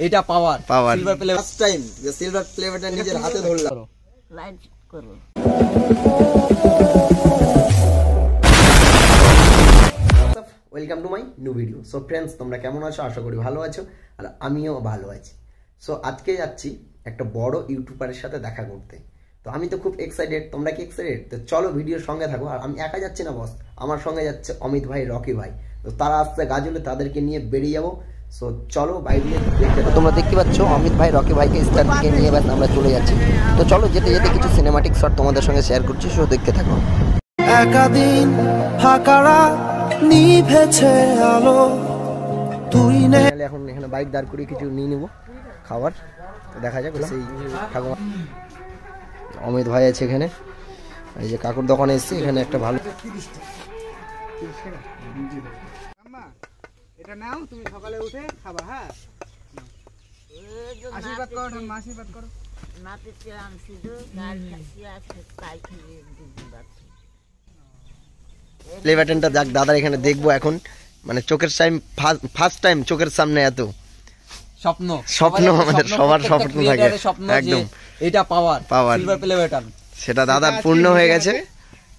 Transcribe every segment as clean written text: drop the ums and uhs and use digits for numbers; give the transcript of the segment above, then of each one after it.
এটা পাওয়ার silver play first time যে silver play button নিজের হাতে ধরলাম। লাইট করো। Welcome to my new video. So friends, তোমরা কেমন আছো? আশা করি ভালো আছো, আর আমিও ভালো আছি। সো আজকে যাচ্ছি একটা বড় ইউটিউবারের সাথে দেখা করতে। তো আমি তো খুব এক্সাইটেড, তোমরা কি এক্সাইটেড? তো চলো ভিডিওর সঙ্গে থাকো। আর আমি একা যাচ্ছি না বস, আমার সঙ্গে যাচ্ছে অমিত ভাই, রকি ভাই। তো তারা আসছে গাজলে, তাদেরকে নিয়ে বেরিয়ে যাবো। সো চলো বাইরে দেখতে। তোমরা দেখতে পাচ্ছ অমিত ভাই রকি ভাইকে স্টার থেকে নিয়ে বাস আমরা চলে যাচ্ছি। তো চলো যেতে যেতে কিছু সিনেমাটিক শট তোমাদের সঙ্গে শেয়ার করছি, সো দেখতে থাকো। একাদিন ফাঁকারা নিভেছে আলো, তুই নে। এখন এখানে বাইক দাঁড় করিয়ে কিছু নিয়ে নেবো খাবার, দেখা যাক। সেই ঠাকুমা অমিত ভাই আছে এখানে, এই যে কাকুর দোকানে এসেছি। এখানে একটা ভালো এটা নাও, তুমি সকালে উঠে খাবা। হ্যাঁ, আশীর্বাদ করো, আশীর্বাদ করো। নাতিকে আনছি তো, গাড়ি খাইছি, আজকে তাই খেয়ে দুদিন বাদ। প্লে বাটনটা যাক দাদার এখানে দেখবো এখন, মানে চোখের সামনে ফার্স্ট টাইম চোখের সামনে এত স্বপ্ন আমাদের সবার স্বপ্ন থাকে একদম। এটা পাওয়ার সিলভার প্লে বাটন, সেটা দাদার পূর্ণ হয়ে গেছে।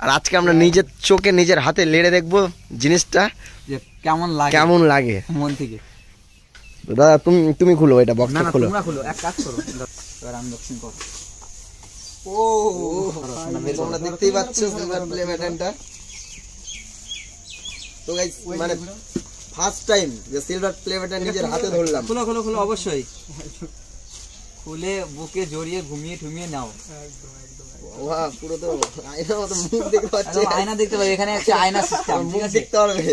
আর আজকে আমরা নিজের চোখে নিজের হাতে লেড়ে দেখবো জিনিসটা যে কেমন লাগে মন থেকে। দাদা তুমি খুলো এটা, বক্সটা খুলো। তোমরা খুলো, এক কাজ করো, এবার আনবক্সিং করো। তোমরা দেখতেই পাচ্ছ সিলভার প্লে বাটনটা। তো গাইস, মানে ফার্স্ট টাইম যে সিলভার প্লে বাটন নিজের হাতে ধরলাম। খুলো খুলো খুলো, অবশ্যই খুলে বুকে জড়িয়ে ঘুমিয়ে ঠুমিয়ে নাও। বাহ, পুরো তো আয়নার মতো মুখ দেখতে পাচ্ছি। আয়না দেখতে পাবে, এখানে একটা আয়না সিস্টেম, ঠিক আছে? দেখতে পারবে,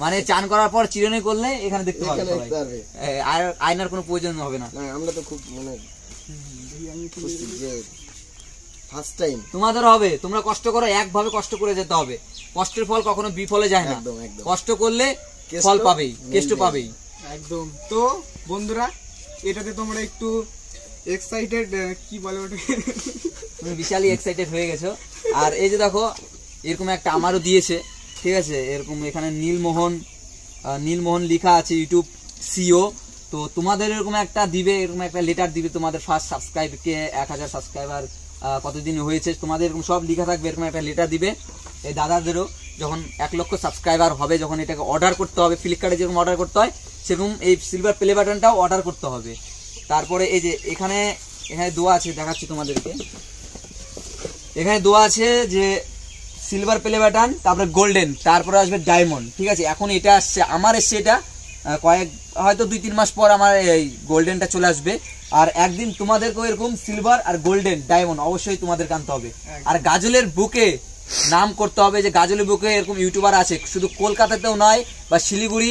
মানে চান করার পর চিরুনি করলে এখানে দেখতে পারবে। আর আয়নার কোনো প্রয়োজন হবে না। আমরা তো খুব মানে খুশি যে ফার্স্ট টাইম তোমাদের হবে। তোমরা কষ্ট করো, একভাবে কষ্ট করে যেতে হবে। কষ্টের ফল কখনো বিফলে যায় না। কষ্ট করলে ফল পাবেই, কেষ্ট পাবেই একদম। তো বন্ধুরা, এটাতে তোমরা একটু এক্সাইটেড, কি বলে ওটা, তুমি বিশালই এক্সাইটেড হয়ে গেছো। আর এই যে দেখো, এরকম একটা আমারও দিয়েছে, ঠিক আছে? এরকম এখানে নীলমোহন লেখা আছে, ইউটিউব সিও। তো তোমাদের এরকম একটা দিবে, এরকম একটা লেটার দিবে তোমাদের ফার্স্ট সাবস্ক্রাইবকে 1000 সাবস্ক্রাইবার কতদিন হয়েছে, তোমাদের এরকম সব লেখা থাকবে। এরকম একটা লেটার দিবে এই দাদাদেরও। যখন 1 লক্ষ সাবস্ক্রাইবার হবে, যখন এটাকে অর্ডার করতে হবে, ফ্লিপকার্টে যেরকম অর্ডার করতে হয় সেরকম এই সিলভার প্লে বাটনটাও অর্ডার করতে হবে। তারপরে এই যে এখানে দোয়া আছে, দেখাচ্ছি তোমাদেরকে। এখানে দোয়া আছে যে সিলভার প্লে বাটন, তারপরে গোল্ডেন, তারপরে আসবে ডায়মন্ড, ঠিক আছে? এখন এটা আসছে, আমার এসছে এটা হয়তো 2-3 মাস পর আমার এই গোল্ডেনটা চলে আসবে। আর একদিন তোমাদেরকেও এরকম সিলভার আর গোল্ডেন ডায়মন্ড অবশ্যই তোমাদের আনতে হবে। আর গাজলের বুকে নাম করতে হবে, যে গাজলের বুকে এরকম ইউটিউবার আছে, শুধু কলকাতাতেও নয় বা শিলিগুড়ি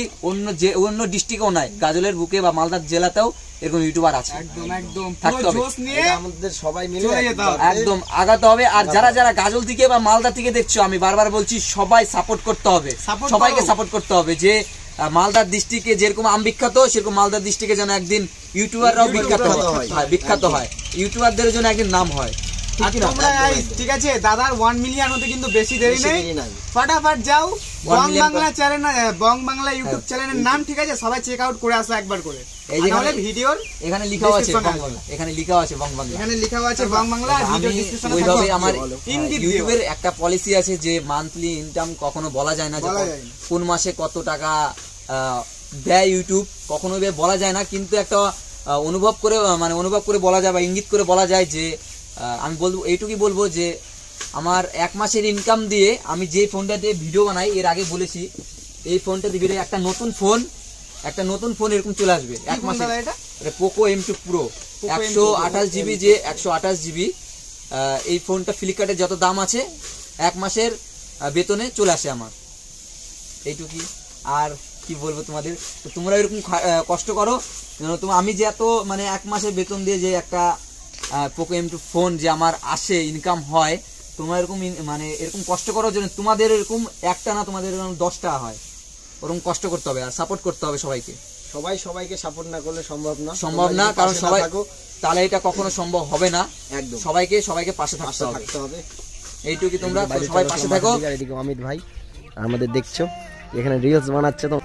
অন্য ডিস্ট্রিক্টেও নয়, গাজলের বুকে বা মালদা জেলাতেও এরকম ইউটিউবার আছে। একদম থাকতে হবে, আমাদের সবাই মিলে একদম আগাতে হবে। আর যারা গাজল থেকে বা মালদা থেকে দেখছো, আমি বারবার বলছি, সবাই সাপোর্ট করতে হবে, সবাইকে সাপোর্ট করতে হবে। যে মালদার ডিস্ট্রিক্টে যেরকম আম বিখ্যাত, সেরকম মালদার ডিস্ট্রিক্টে যেন একদিন ইউটিউবাররাও বিখ্যাত হয়, ইউটিউবারদের জন্য একদিন নাম হয়। ঠিক আছে দাদার 1 মিলিয়ন হতে কিন্তু বেশি দেরি নেই, ফটাফট যাও বং বাংলা চ্যানেল, বং বাংলা ইউটিউব চ্যানেলের নাম, ঠিক আছে? সবাই চেক আউট করে আসো একবার করে। এই যে ভিডিওর এখানে লেখাও আছে বং বাংলা, এখানে লেখাও আছে বং বাংলা, এখানে লেখাও আছে বং বাংলা। ভিডিও ডেসক্রিপশনে ওইভাবে আমার ইউটিউবের একটা পলিসি আছে যে মান্থলি ইনকাম কখনো বলা যায় না, যে কোন মাসে কত টাকা দেয় ইউটিউব, কখনো বলা যায় না। কিন্তু একটা অনুভব করে বলা যায়, বা ইঙ্গিত করে বলা যায় যে আমি বলবো, এইটুকুই বলবো যে আমার 1 মাসের ইনকাম দিয়ে আমি যে ফোনটাতে ভিডিও বানাই, এর আগে বলেছি, এই ফোনটাতে ভিডিও একটা নতুন ফোন এরকম চলে আসবে 1 মাসে। এটা পোকো M2 Pro 128 জিবি, যে 128 জিবি। এই ফোনটা ফ্লিপকার্টে যত দাম আছে 1 মাসের বেতনে চলে আসে আমার, এইটুকুই। আর কি বলবো তোমাদের, তো তোমরা এরকম কষ্ট করো। আমি যে এত মানে 1 মাসের বেতন দিয়ে যে একটা পোকো M2 ফোন যে আমার আসে, ইনকাম হয়, তোমরা এরকম মানে এরকম কষ্ট করার জন্য তোমাদের এরকম একটা না, তোমাদের এরকম 10টা হয়। ওরকম কষ্ট করতে হবে আর সাপোর্ট করতে হবে সবাইকে। সবাইকে সাপোর্ট না করলে সম্ভব না, কারণ সবাই তাহলে এটা কখনো সম্ভব হবে না। একদম সবাইকে পাশে থাকতে হবে, এইটুকুই। তোমরা সবাই পাশে থাকো। এদিকে অমিত ভাই আমাদের দেখছো, এখানে রিলস বানাচ্ছে তো।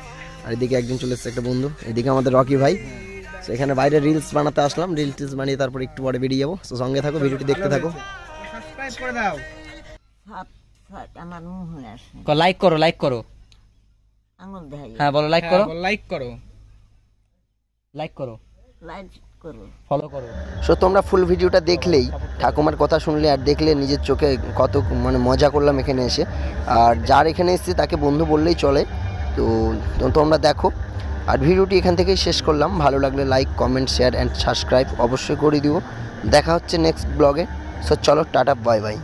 আর এদিকে একজন চলে এসেছে, একটা বন্ধু। এদিকে আমাদের রকি ভাই। তো এখানে বাইরে রিলস বানাতে আসলাম, রিলস বানিয়ে তারপর একটু পরে বেরিয়ে যাবো। তো সঙ্গে থাকো, ভিডিওটি দেখতে থাকো। হাত ফাট আমার মুহে আসে লাইক করো, লাইক করো, আঙুল দেখাই হ্যাঁ বলো লাইক করো, লাইক করো, লাইক করো, লাইট করো। ফলো করো। সো তোমরা ফুল ভিডিওটা দেখলেই ঠাকুমার কথা শুনলে আর দেখলে নিজের চোখে কত মানে মজা করলাম এখানে এসে। আর যার এখানে এসেছে তাকে বন্ধু বললেই চলে। তো তোমরা দেখো, আর ভিডিওটি এখান থেকেই শেষ করলাম। ভালো লাগলে like, comment, share and subscribe অবশ্যই করে দিও। দেখা হচ্ছে নেক্সট ব্লগে। সো চলো, টাটা, বাই বাই।